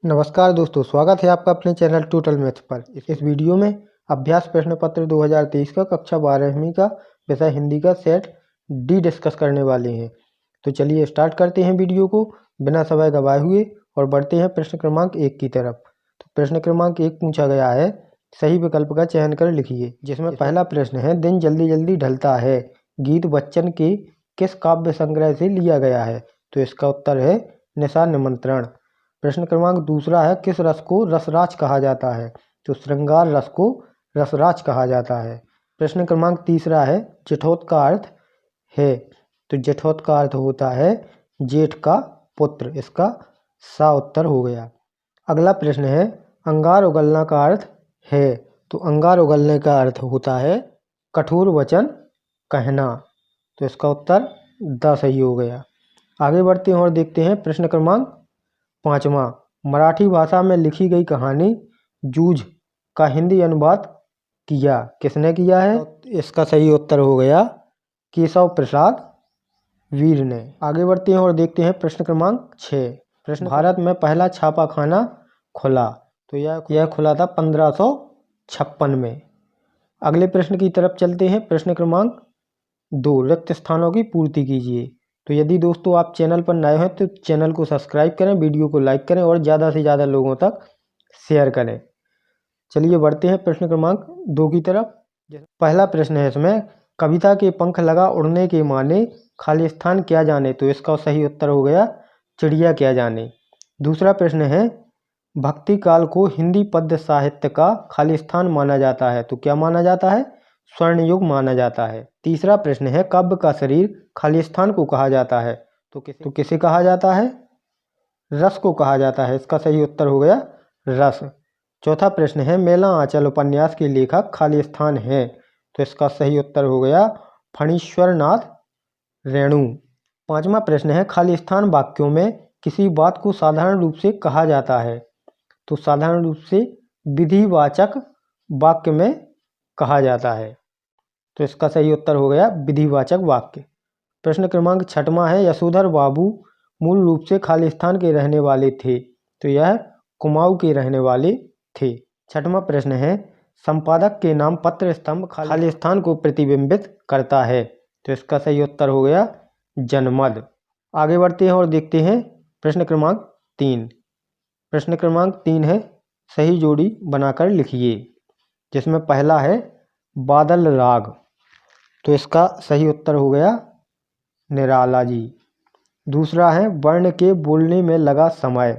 नमस्कार दोस्तों, स्वागत है आपका अपने चैनल टोटल मैथ्स पर। इस वीडियो में अभ्यास प्रश्न पत्र 2023 का कक्षा 12वीं का विषय हिंदी का सेट डी डिस्कस करने वाले हैं। तो चलिए स्टार्ट करते हैं वीडियो को बिना समय गवाए हुए और बढ़ते हैं प्रश्न क्रमांक 1 की तरफ। तो प्रश्न क्रमांक 1 पूछा गया है, सही विकल्प का चयन कर लिखिए। जिसमें पहला प्रश्न है, दिन जल्दी जल्दी ढलता है गीत बच्चन के किस काव्य संग्रह से लिया गया है? तो इसका उत्तर है निशा निमंत्रण। प्रश्न क्रमांक दूसरा है, किस रस को रसराज कहा जाता है? तो श्रृंगार रस को रसराज कहा जाता है। प्रश्न क्रमांक तीसरा है, जेठोत का अर्थ है? तो जेठोत का अर्थ होता है जेठ का पुत्र। इसका सा उत्तर हो गया। अगला प्रश्न है, अंगार उगलना का अर्थ है? तो अंगार उगलने का अर्थ होता है कठोर वचन कहना। तो इसका उत्तर द सही हो गया। आगे बढ़ते हैं और देखते हैं प्रश्न क्रमांक 5वां, मराठी भाषा में लिखी गई कहानी जूझ का हिंदी अनुवाद किया किसने किया है? इसका सही उत्तर हो गया केशव प्रसाद वीर ने। आगे बढ़ते हैं और देखते हैं प्रश्न क्रमांक 6। प्रश्न, भारत में पहला छापाखाना खुला? तो यह खुला था 1556 में। अगले प्रश्न की तरफ चलते हैं। प्रश्न क्रमांक 2, रिक्त स्थानों की पूर्ति कीजिए। तो यदि दोस्तों आप चैनल पर नए हैं तो चैनल को सब्सक्राइब करें, वीडियो को लाइक करें और ज़्यादा से ज़्यादा लोगों तक शेयर करें। चलिए बढ़ते हैं प्रश्न क्रमांक 2 की तरफ। पहला प्रश्न है इसमें, कविता के पंख लगा उड़ने के माने खाली स्थान क्या जाने? तो इसका सही उत्तर हो गया चिड़िया क्या जाने। दूसरा प्रश्न है, भक्ति काल को हिंदी पद्य साहित्य का खाली स्थान माना जाता है? तो क्या माना जाता है? स्वर्ण युग माना जाता है। तीसरा प्रश्न है, काव्य का शरीर खाली स्थान को कहा जाता है? तो किसे कहा जाता है? रस को कहा जाता है। इसका सही उत्तर हो गया रस। चौथा प्रश्न है, मेला आंचल उपन्यास के लेखक खाली स्थान है? तो इसका सही उत्तर हो गया फणीश्वर नाथ रेणु। पांचवा प्रश्न है, खाली स्थान वाक्यों में किसी बात को साधारण रूप से कहा जाता है? तो साधारण रूप से विधिवाचक वाक्य में कहा जाता है। तो इसका सही उत्तर हो गया विधिवाचक वाक्य। प्रश्न क्रमांक 6वां है, यशोधर बाबू मूल रूप से खाली स्थान के रहने वाले थे? तो यह कुमाऊं के रहने वाले थे। 6वां प्रश्न है, संपादक के नाम पत्र स्तंभ खाली स्थान को प्रतिबिंबित करता है? तो इसका सही उत्तर हो गया जनमत। आगे बढ़ते हैं और देखते हैं प्रश्न क्रमांक 3। प्रश्न क्रमांक 3 है, सही जोड़ी बनाकर लिखिए। जिसमें पहला है बादल राग। तो इसका सही उत्तर हो गया निराला जी। दूसरा है, वर्ण के बोलने में लगा समय।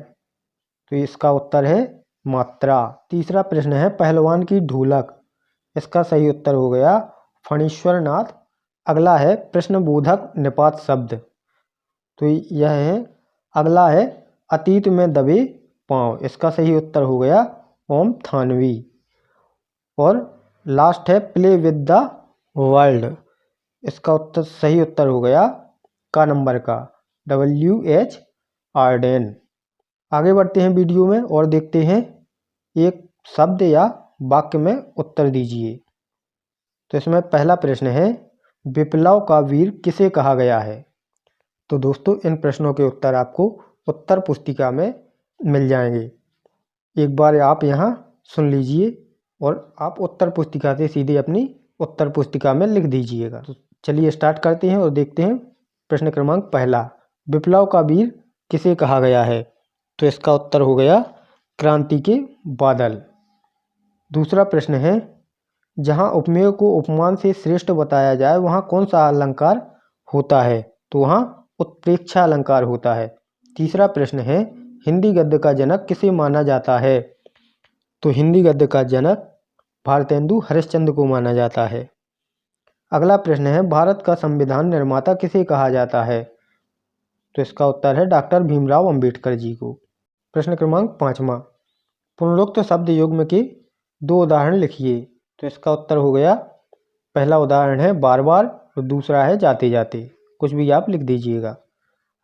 तो इसका उत्तर है मात्रा। तीसरा प्रश्न है, पहलवान की ढोलक। इसका सही उत्तर हो गया फणीश्वर नाथ। अगला है प्रश्नबोधक निपात शब्द। तो यह है, अगला है अतीत में दबे पांव। इसका सही उत्तर हो गया ओम थानवी। और लास्ट है प्ले विद द वर्ल्ड। इसका उत्तर सही उत्तर हो गया का नंबर का WH आर्डेन। आगे बढ़ते हैं वीडियो में और देखते हैं एक शब्द या वाक्य में उत्तर दीजिए। तो इसमें पहला प्रश्न है, विप्लव का वीर किसे कहा गया है? तो दोस्तों इन प्रश्नों के उत्तर आपको उत्तर पुस्तिका में मिल जाएंगे। एक बार आप यहाँ सुन लीजिए और आप उत्तर पुस्तिका से सीधे अपनी उत्तर पुस्तिका में लिख दीजिएगा। तो चलिए स्टार्ट करते हैं और देखते हैं प्रश्न क्रमांक पहला, विप्लव का वीर किसे कहा गया है? तो इसका उत्तर हो गया क्रांति के बादल। दूसरा प्रश्न है, जहाँ उपमेय को उपमान से श्रेष्ठ बताया जाए वहाँ कौन सा अलंकार होता है? तो वहाँ उत्प्रेक्षा अलंकार होता है। तीसरा प्रश्न है, हिंदी गद्य का जनक किसे माना जाता है? तो हिंदी गद्य का जनक भारतेंदु हरिश्चंद्र को माना जाता है। अगला प्रश्न है, भारत का संविधान निर्माता किसे कहा जाता है? तो इसका उत्तर है डॉक्टर भीमराव अंबेडकर जी को। प्रश्न क्रमांक 5वां, पुनरुक्त शब्द युग्म के 2 उदाहरण लिखिए। तो इसका उत्तर हो गया, पहला उदाहरण है बार बार और दूसरा है जाते जाते। कुछ भी आप लिख दीजिएगा।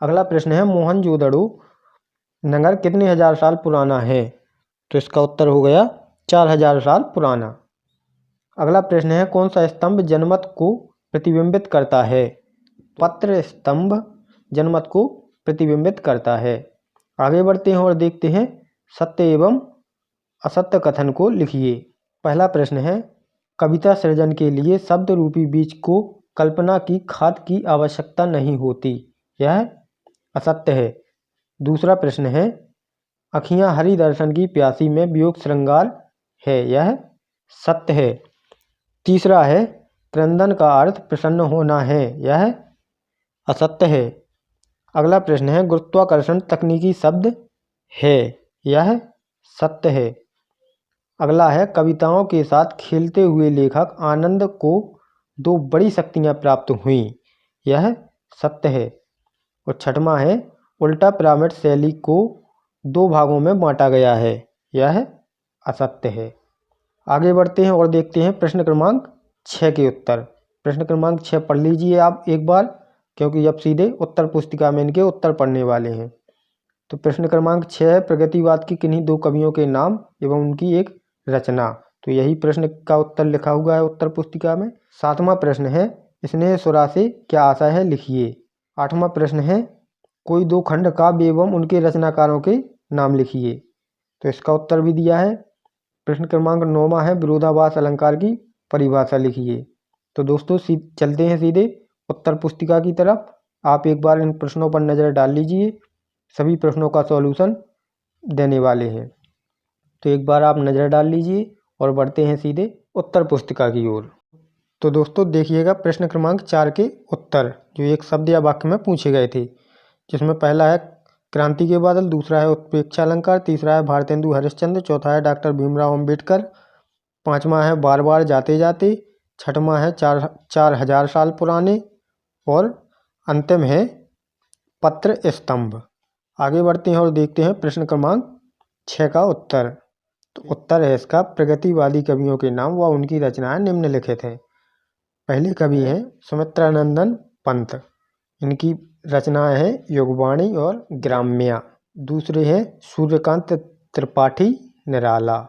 अगला प्रश्न है, मोहनजोदड़ो नगर कितने हजार साल पुराना है? तो इसका उत्तर हो गया 4000 साल पुराना। अगला प्रश्न है, कौन सा स्तंभ जनमत को प्रतिबिंबित करता है? पत्र स्तंभ जनमत को प्रतिबिंबित करता है। आगे बढ़ते हैं और देखते हैं सत्य एवं असत्य कथन को लिखिए। पहला प्रश्न है, कविता सृजन के लिए शब्द रूपी बीज को कल्पना की खाद की आवश्यकता नहीं होती, यह असत्य है। दूसरा प्रश्न है, अखियां हरि दर्शन की प्यासी में वियोग श्रृंगार है, यह सत्य है। तीसरा है, क्रंदन का अर्थ प्रसन्न होना है, यह असत्य है। अगला प्रश्न है, गुरुत्वाकर्षण तकनीकी शब्द है, यह सत्य है। अगला है, कविताओं के साथ खेलते हुए लेखक आनंद को दो बड़ी शक्तियां प्राप्त हुईं, यह सत्य है। और छठवां है, उल्टा पिरामिड शैली को दो भागों में बांटा गया है, यह असत्य है। आगे बढ़ते हैं और देखते हैं प्रश्न क्रमांक 6 के उत्तर। प्रश्न क्रमांक 6 पढ़ लीजिए आप एक बार, क्योंकि अब सीधे उत्तर पुस्तिका में इनके उत्तर पढ़ने वाले हैं। तो प्रश्न क्रमांक 6 है, प्रगतिवाद की किन्हीं दो कवियों के नाम एवं उनकी एक रचना। तो यही प्रश्न का उत्तर लिखा हुआ है उत्तर पुस्तिका में। 7वां प्रश्न है, स्नेह सुरा से क्या आशय है, लिखिए। 8वां प्रश्न है, कोई दो खंड काव्य एवं उनके रचनाकारों के नाम लिखिए। तो इसका उत्तर भी दिया है। प्रश्न क्रमांक 9वां है, विरोधाभास अलंकार की परिभाषा लिखिए। तो दोस्तों चलते हैं सीधे उत्तर पुस्तिका की तरफ। आप एक बार इन प्रश्नों पर नज़र डाल लीजिए, सभी प्रश्नों का सॉल्यूशन देने वाले हैं। तो एक बार आप नज़र डाल लीजिए और बढ़ते हैं सीधे उत्तर पुस्तिका की ओर। तो दोस्तों देखिएगा प्रश्न क्रमांक 4 के उत्तर, जो एक शब्द या वाक्य में पूछे गए थे, जिसमें पहला है क्रांति के बादल, दूसरा है उत्प्रेक्षा अलंकार, तीसरा है भारतेंदु हरिश्चंद्र, चौथा है डॉक्टर भीमराव अम्बेडकर, पांचवा है बार बार जाते जाते, छठवां है 4000 साल पुराने, और अंतिम है पत्र स्तंभ। आगे बढ़ते हैं और देखते हैं प्रश्न क्रमांक 6 का उत्तर। तो उत्तर है इसका, प्रगतिवादी कवियों के नाम व उनकी रचनाएं निम्नलिखित हैं। पहले कवि हैं सुमित्रानंदन पंत, इनकी रचनाएं हैं युगवाणी और ग्राम्या। दूसरे हैं सूर्यकांत त्रिपाठी निराला,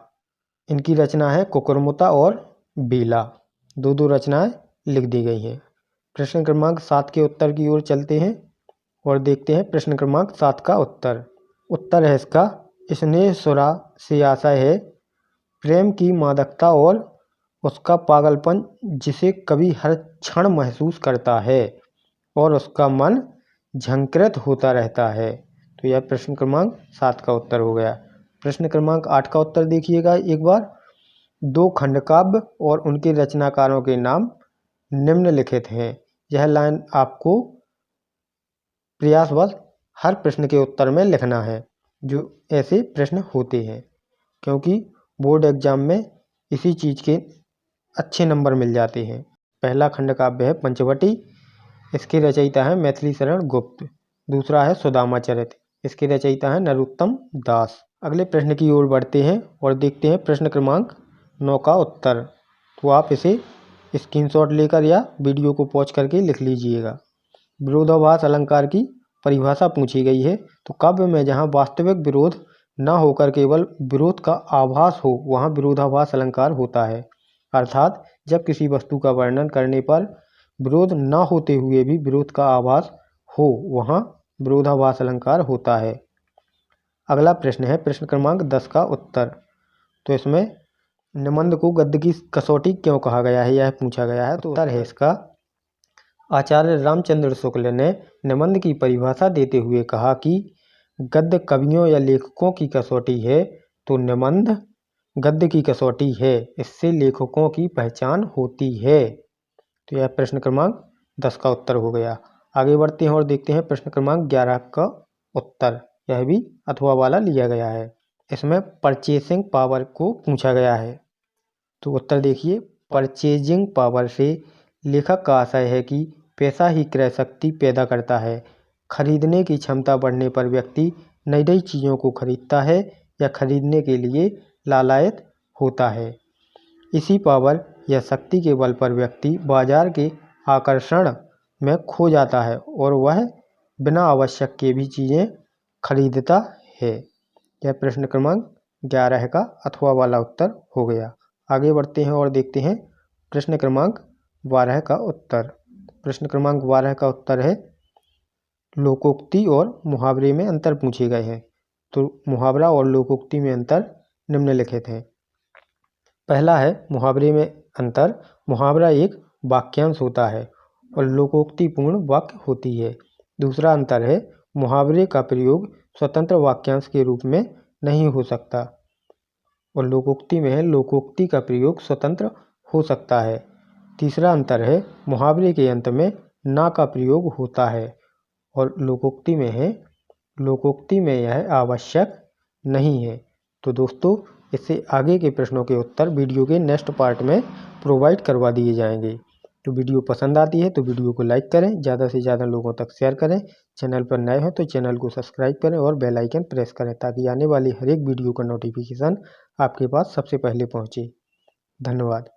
इनकी रचना है कुकुरमुता और बेला। दो रचनाएं लिख दी गई हैं। प्रश्न क्रमांक 7 के उत्तर की ओर चलते हैं और देखते हैं प्रश्न क्रमांक 7 का उत्तर। उत्तर है इसका, स्नेह सुरा से आशय है प्रेम की मादकता और उसका पागलपन, जिसे कवि हर क्षण महसूस करता है और उसका मन झंकृत होता रहता है। तो यह प्रश्न क्रमांक 7 का उत्तर हो गया। प्रश्न क्रमांक 8 का उत्तर देखिएगा एक बार। दो खंड काव्य और उनके रचनाकारों के नाम निम्नलिखित हैं। यह लाइन आपको प्रयासवश हर प्रश्न के उत्तर में लिखना है, जो ऐसे प्रश्न होते हैं, क्योंकि बोर्ड एग्जाम में इसी चीज़ के अच्छे नंबर मिल जाते हैं। पहला खंड काव्य है पंचवटी, इसके रचयिता है मैथिली शरण गुप्त। दूसरा है सुदामा चरित, इसके रचयिता है नरोत्तम दास। अगले प्रश्न की ओर बढ़ते हैं और देखते हैं प्रश्न क्रमांक 9 का उत्तर। तो आप इसे स्क्रीनशॉट लेकर या वीडियो को पॉज करके लिख लीजिएगा। विरोधाभास अलंकार की परिभाषा पूछी गई है। तो काव्य में जहाँ वास्तविक विरोध न होकर केवल विरोध का आभास हो, वहाँ विरोधाभास अलंकार होता है। अर्थात जब किसी वस्तु का वर्णन करने पर विरोध न होते हुए भी विरोध का आभास हो, वहाँ विरोधाभास अलंकार होता है। अगला प्रश्न है प्रश्न क्रमांक 10 का उत्तर। तो इसमें निबंध को गद्य की कसौटी क्यों कहा गया है, यह पूछा गया है। तो उत्तर है इसका, आचार्य रामचंद्र शुक्ल ने निबंध की परिभाषा देते हुए कहा कि गद्य कवियों या लेखकों की कसौटी है, तो निबंध गद्य की कसौटी है, इससे लेखकों की पहचान होती है। तो यह प्रश्न क्रमांक 10 का उत्तर हो गया। आगे बढ़ते हैं और देखते हैं प्रश्न क्रमांक 11 का उत्तर। यह भी अथवा वाला लिया गया है। इसमें परचेसिंग पावर को पूछा गया है। तो उत्तर देखिए, परचेजिंग पावर से लेखक का आशय है कि पैसा ही क्रय शक्ति पैदा करता है। खरीदने की क्षमता बढ़ने पर व्यक्ति नई नई चीज़ों को खरीदता है या खरीदने के लिए लालायित होता है। इसी पावर या शक्ति के बल पर व्यक्ति बाजार के आकर्षण में खो जाता है और वह बिना आवश्यक के भी चीज़ें खरीदता है। यह प्रश्न क्रमांक 11 का अथवा वाला उत्तर हो गया। आगे बढ़ते हैं और देखते हैं प्रश्न क्रमांक 12 का उत्तर। प्रश्न क्रमांक 12 का उत्तर है, लोकोक्ति और मुहावरे में अंतर पूछे गए हैं। तो मुहावरा और लोकोक्ति में अंतर निम्नलिखित है। पहला है मुहावरे में अंतर। मुहावरा एक वाक्यांश होता है और लोकोक्ति पूर्ण वाक्य होती है। दूसरा अंतर है मुहावरे का प्रयोग स्वतंत्र वाक्यांश के रूप में नहीं हो सकता और लोकोक्ति में है लोकोक्ति का प्रयोग स्वतंत्र हो सकता है। तीसरा अंतर है मुहावरे के अंत में ना का प्रयोग होता है और लोकोक्ति में यह आवश्यक नहीं है। तो दोस्तों, इससे आगे के प्रश्नों के उत्तर वीडियो के नेक्स्ट पार्ट में प्रोवाइड करवा दिए जाएंगे। तो वीडियो पसंद आती है तो वीडियो को लाइक करें, ज़्यादा से ज़्यादा लोगों तक शेयर करें। चैनल पर नए हो तो चैनल को सब्सक्राइब करें और बेल आइकन प्रेस करें ताकि आने वाली हर एक वीडियो का नोटिफिकेशन आपके पास सबसे पहले पहुंचे। धन्यवाद।